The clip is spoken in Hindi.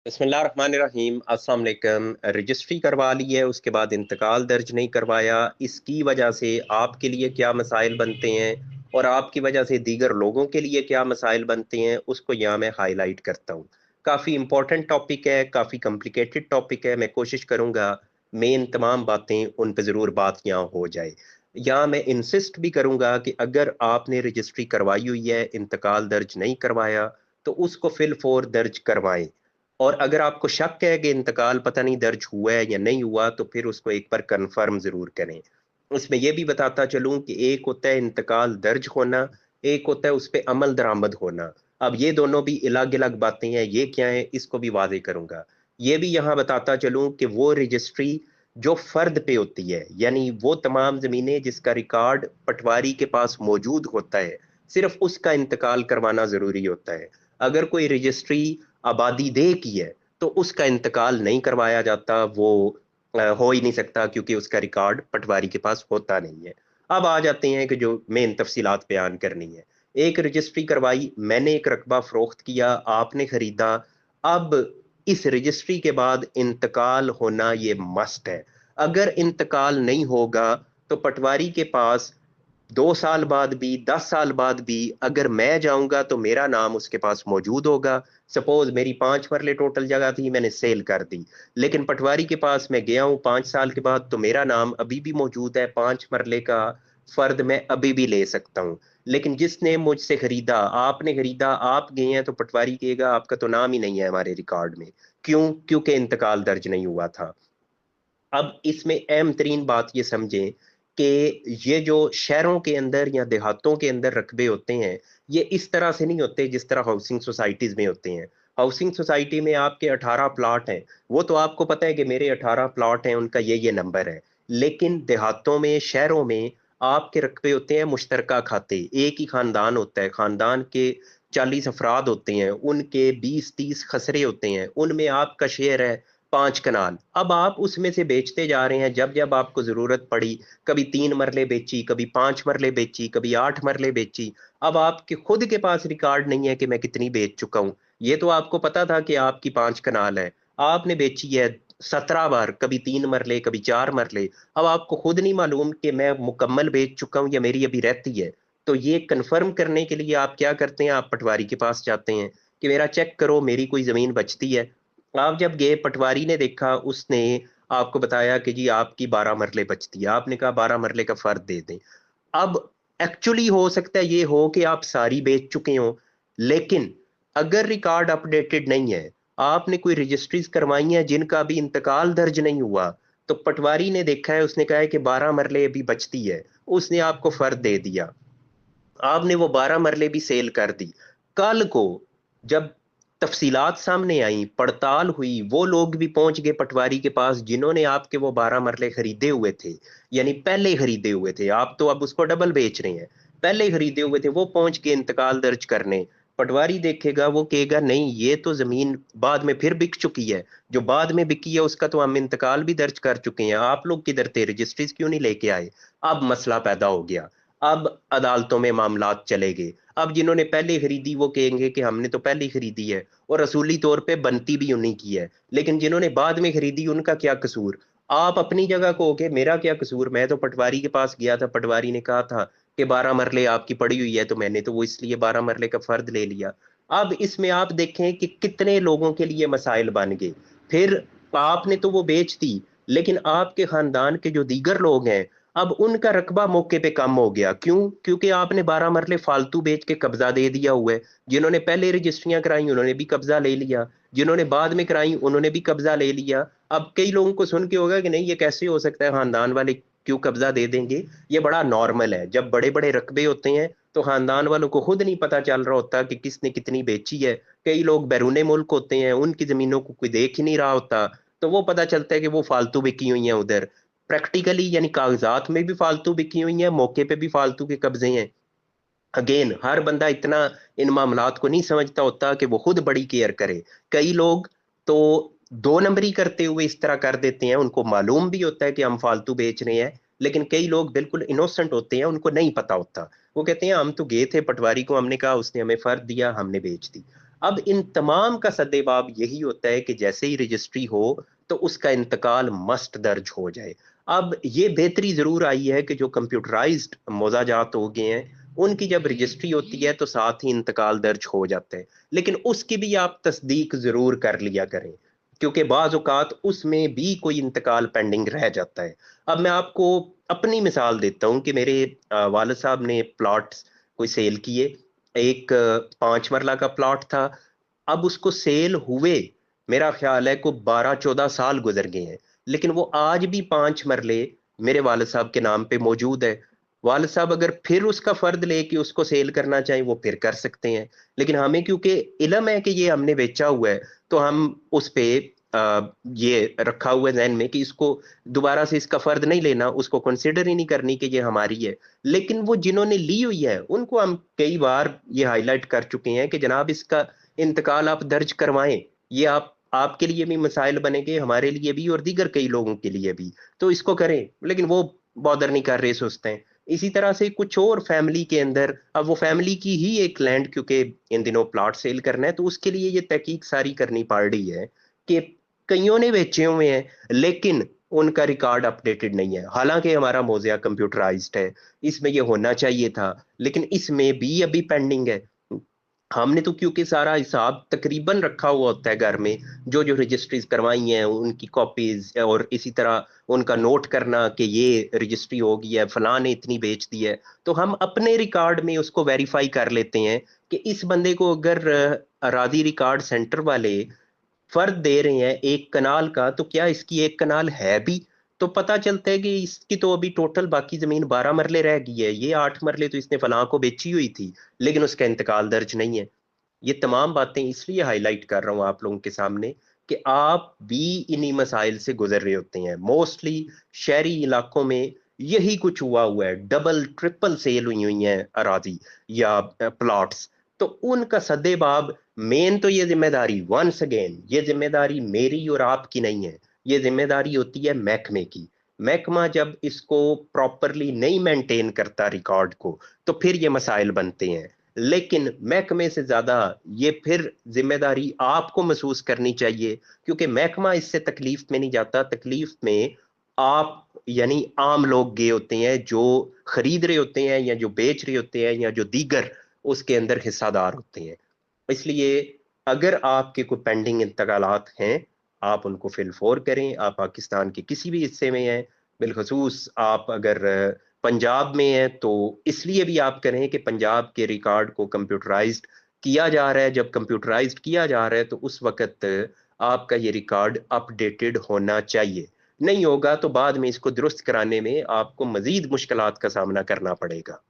बिस्मिल्लाहिर्रहमानिर्रहीम। अस्सलाम वालेकुम। रजिस्ट्री करवा ली है, उसके बाद इंतकाल दर्ज नहीं करवाया, इसकी वजह से आपके लिए क्या मसाइल बनते हैं और आपकी वजह से दीगर लोगों के लिए क्या मसाइल बनते हैं, उसको यहाँ मैं हाईलाइट करता हूँ। काफ़ी इंपॉर्टेंट टॉपिक है, काफ़ी कॉम्प्लिकेटेड टॉपिक है। मैं कोशिश करूँगा मेन तमाम बातें उन पर ज़रूर बात यहाँ हो जाए। यहाँ मैं इंसिस्ट भी करूँगा कि अगर आपने रजिस्ट्री करवाई हुई है, इंतकाल दर्ज नहीं करवाया, तो उसको फिल फोर दर्ज करवाएं। और अगर आपको शक है कि इंतकाल पता नहीं दर्ज हुआ है या नहीं हुआ, तो फिर उसको एक बार कंफर्म जरूर करें। उसमें यह भी बताता चलूं कि एक होता है इंतकाल दर्ज होना, एक होता है उस पर अमल दरामद होना। अब ये दोनों भी अलग अलग बातें हैं, ये क्या है इसको भी वाजे करूंगा। ये भी यहाँ बताता चलूं कि वो रजिस्ट्री जो फर्द पे होती है, यानी वो तमाम जमीनें जिसका रिकॉर्ड पटवारी के पास मौजूद होता है, सिर्फ उसका इंतकाल करवाना जरूरी होता है। अगर कोई रजिस्ट्री आबादी देह की है, तो उसका इंतकाल नहीं करवाया जाता, वो हो ही नहीं सकता, क्योंकि उसका रिकॉर्ड पटवारी के पास होता नहीं है। अब आ जाते हैं कि जो मेन तफसीलात बयान करनी है। एक रजिस्ट्री करवाई, मैंने एक रकबा फरोख्त किया, आपने खरीदा। अब इस रजिस्ट्री के बाद इंतकाल होना ये मस्ट है। अगर इंतकाल नहीं होगा, तो पटवारी के पास 2 साल बाद भी 10 साल बाद भी अगर मैं जाऊंगा, तो मेरा नाम उसके पास मौजूद होगा। सपोज मेरी 5 मरले टोटल जगह थी, मैंने सेल कर दी, लेकिन पटवारी के पास मैं गया हूं 5 साल के बाद, तो मेरा नाम अभी भी मौजूद है। 5 मरले का फर्द मैं अभी भी ले सकता हूं। लेकिन जिसने मुझसे खरीदा, आपने खरीदा, आप गए हैं, तो पटवारी कहेगा आपका तो नाम ही नहीं है हमारे रिकॉर्ड में। क्यों? क्योंकि इंतकाल दर्ज नहीं हुआ था। अब इसमें अहम तरीन बात ये समझें कि ये जो शहरों के अंदर या देहातों के अंदर रकबे होते हैं, ये इस तरह से नहीं होते जिस तरह हाउसिंग सोसाइटीज में होते हैं। हाउसिंग सोसाइटी में आपके 18 प्लाट हैं, वो तो आपको पता है कि मेरे 18 प्लाट हैं, उनका ये नंबर है। लेकिन देहातों में, शहरों में आपके रकबे होते हैं मुश्तरका खाते। एक ही खानदान होता है, खानदान के 40 अफराद होते हैं, उनके 20-30 खसरे होते हैं, उनमें आपका शेयर है 5 कनाल। अब आप उसमें से बेचते जा रहे हैं जब जब आपको जरूरत पड़ी। कभी 3 मरले बेची, कभी 5 मरले बेची, कभी 8 मरले बेची। अब आपके खुद के पास रिकॉर्ड नहीं है कि मैं कितनी बेच चुका हूं। ये तो आपको पता था कि आपकी 5 कनाल है, आपने बेची है 17 बार, कभी 3 मरले, कभी 4 मरले। अब आपको खुद नहीं मालूम कि मैं मुकम्मल बेच चुका हूं या मेरी अभी रहती है। तो ये कंफर्म करने के लिए आप क्या करते हैं, आप पटवारी के पास जाते हैं कि मेरा चेक करो, मेरी कोई जमीन बचती है। आप जब गए, पटवारी ने देखा, उसने आपको बताया कि जी आपकी 12 मरले बचती है, आपने कहा 12 मरले का फर्क दे दें। अब एक्चुअली हो सकता है ये हो कि आप सारी बेच चुके हो, लेकिन अगर रिकॉर्ड अपडेटेड नहीं है, आपने कोई रजिस्ट्रीज करवाई हैं जिनका अभी इंतकाल दर्ज नहीं हुआ, तो पटवारी ने देखा है, उसने कहा है कि 12 मरले अभी बचती है, उसने आपको फर्क दे दिया। आपने वो 12 मरले भी सेल कर दी। कल को जब तफसीलात सामने आई, पड़ताल हुई, वो लोग भी पहुंच गए पटवारी के पास जिन्होंने आपके वो 12 मरले खरीदे हुए थे, यानी पहले खरीदे हुए थे। आप तो अब उसको डबल बेच रहे हैं, पहले खरीदे हुए थे, वो पहुंच के इंतकाल दर्ज करने। पटवारी देखेगा, वो कहेगा नहीं, ये तो जमीन बाद में फिर बिक चुकी है, जो बाद में बिकी है उसका तो हम इंतकाल भी दर्ज कर चुके हैं, आप लोग किधर थे, रजिस्ट्रीज क्यों नहीं लेके आए? अब मसला पैदा हो गया। अब अदालतों में मामलात चले गए। अब जिन्होंने पहले खरीदी वो कहेंगे कि हमने तो पहले ही खरीदी है, और रसूली तौर पे बनती भी उन्हीं की है। लेकिन जिन्होंने बाद में खरीदी उनका क्या कसूर? आप अपनी जगह को के मेरा क्या कसूर, मैं तो पटवारी के पास गया था, पटवारी ने कहा था कि 12 मरले आपकी पड़ी हुई है, तो मैंने तो वो इसलिए 12 मरले का फर्द ले लिया। अब इसमें आप देखें कि कितने लोगों के लिए मसाइल बन गए। फिर आपने तो वो बेच दी, लेकिन आपके खानदान के जो दीगर लोग हैं, अब उनका रकबा मौके पे कम हो गया। क्यों? क्योंकि आपने 12 मरले फालतू बेच के कब्जा दे दिया हुआ है। जिन्होंने पहले रजिस्ट्रियां कराई उन्होंने भी कब्जा ले लिया, जिन्होंने बाद में कराई उन्होंने भी कब्जा ले लिया। अब कई लोगों को सुन के होगा कि नहीं, ये कैसे हो सकता है, खानदान वाले क्यों कब्जा दे देंगे? ये बड़ा नॉर्मल है। जब बड़े बड़े रकबे होते हैं, तो खानदान वालों को खुद नहीं पता चल रहा होता कि किसने कितनी बेची है। कई लोग बैरूने मुल्क होते हैं, उनकी जमीनों को कोई देख ही नहीं रहा होता, तो वो पता चलता है कि वो फालतू बिकी हुई हैं उधर। प्रैक्टिकली यानी कागजात में भी फालतू बिकी हुई हैं, मौके पे भी फालतू के कब्जे हैं। अगेन, हर बंदा इतना इन मामलात को नहीं समझता होता कि वो खुद बड़ी केयर करे। कई लोग तो 2 नंबरी करते हुए इस तरह कर देते हैं, उनको मालूम भी होता है कि हम फालतू बेच रहे हैं, लेकिन कई लोग बिल्कुल इनोसेंट होते हैं, उनको नहीं पता होता। वो कहते हैं हम तो गए थे पटवारी को, हमने कहा, उसने हमें फर्द दिया, हमने बेच दी। अब इन तमाम का सद्देबाब यही होता है कि जैसे ही रजिस्ट्री हो तो उसका इंतकाल मस्ट दर्ज हो जाए। अब ये बेहतरी जरूर आई है कि जो कंप्यूटराइज्ड मोजाजात हो गए हैं उनकी जब रजिस्ट्री होती है तो साथ ही इंतकाल दर्ज हो जाते हैं, लेकिन उसकी भी आप तस्दीक जरूर कर लिया करें, क्योंकि बाज औकात उसमें भी कोई इंतकाल पेंडिंग रह जाता है। अब मैं आपको अपनी मिसाल देता हूँ कि मेरे वालिद साहब ने प्लॉट्स कोई सेल किए। एक 5 मरला का प्लॉट था। अब उसको सेल हुए मेरा ख्याल है को 12-14 साल गुजर गए हैं, लेकिन वो आज भी 5 मरले मेरे वालिद साहब के नाम पे मौजूद है। वालिद साहब अगर फिर उसका फर्द लेके उसको सेल करना चाहें वो फिर कर सकते हैं, लेकिन हमें क्योंकि इल्म है कि ये हमने बेचा हुआ है तो हम उस पे ये रखा हुआ है जहन में कि इसको दोबारा से इसका फर्द नहीं लेना, उसको कंसिडर ही नहीं करनी कि ये हमारी है। लेकिन वो जिन्होंने ली हुई है उनको हम कई बार ये हाईलाइट कर चुके हैं कि जनाब इसका इंतकाल आप दर्ज करवाएं। ये आपके लिए भी मसाइल बनेंगे, हमारे लिए भी और दीगर कई लोगों के लिए भी, तो इसको करें। लेकिन वो बॉदर नहीं कर रहे, सोचते हैं। इसी तरह से कुछ और फैमिली के अंदर, अब वो फैमिली की ही एक लैंड क्योंकि इन दिनों प्लॉट सेल करना है तो उसके लिए ये तहकीक सारी करनी पड़ रही है कि कईयों ने बेचे हुए हैं लेकिन उनका रिकॉर्ड अपडेटेड नहीं है। हालांकि हमारा मौज़ा कंप्यूटराइज्ड है, इसमें ये होना चाहिए था, लेकिन इसमें भी अभी पेंडिंग है। हमने तो क्योंकि सारा हिसाब तकरीबन रखा हुआ होता है घर में, जो जो रजिस्ट्रीज करवाई हैं उनकी कॉपीज, और इसी तरह उनका नोट करना कि ये रजिस्ट्री हो गई है, फलां ने इतनी बेच दी है, तो हम अपने रिकॉर्ड में उसको वेरीफाई कर लेते हैं कि इस बंदे को अगर अरादी रिकॉर्ड सेंटर वाले फर्द दे रहे हैं एक कनाल का, तो क्या इसकी एक कनाल है भी? तो पता चलता है कि इसकी तो अभी टोटल बाकी जमीन 12 मरले रह गई है, ये 8 मरले तो इसने फलां को बेची हुई थी, लेकिन उसका इंतकाल दर्ज नहीं है। ये तमाम बातें इसलिए हाईलाइट कर रहा हूं आप लोगों के सामने कि आप भी इन्हीं मसाइल से गुजर रहे होते हैं। मोस्टली शहरी इलाकों में यही कुछ हुआ है, डबल ट्रिपल सेल हुई हैं अराजी या प्लॉट्स। तो उनका सद्देबाब, मेन तो ये जिम्मेदारी, वंस अगेन ये जिम्मेदारी मेरी और आपकी नहीं है, ये जिम्मेदारी होती है महकमे की। महकमा जब इसको प्रॉपरली नहीं मेंटेन करता रिकॉर्ड को, तो फिर ये मसाइल बनते हैं। लेकिन महकमे से ज्यादा ये फिर जिम्मेदारी आपको महसूस करनी चाहिए, क्योंकि महकमा इससे तकलीफ में नहीं जाता, तकलीफ में आप यानी आम लोग गए होते हैं जो खरीद रहे होते हैं या जो बेच रहे होते हैं या जो दीगर उसके अंदर हिस्सादार होते हैं। इसलिए अगर आपके कोई पेंडिंग इंतकालात हैं, आप उनको फिल करें। आप पाकिस्तान के किसी भी हिस्से में हैं, बिलखसूस आप अगर पंजाब में हैं, तो इसलिए भी आप करें कि पंजाब के रिकॉर्ड को कंप्यूटराइज्ड किया जा रहा है। जब कंप्यूटराइज्ड किया जा रहा है तो उस वक्त आपका ये रिकॉर्ड अपडेटेड होना चाहिए। नहीं होगा तो बाद में इसको दुरुस्त कराने में आपको मजीद मुश्किलात का सामना करना पड़ेगा।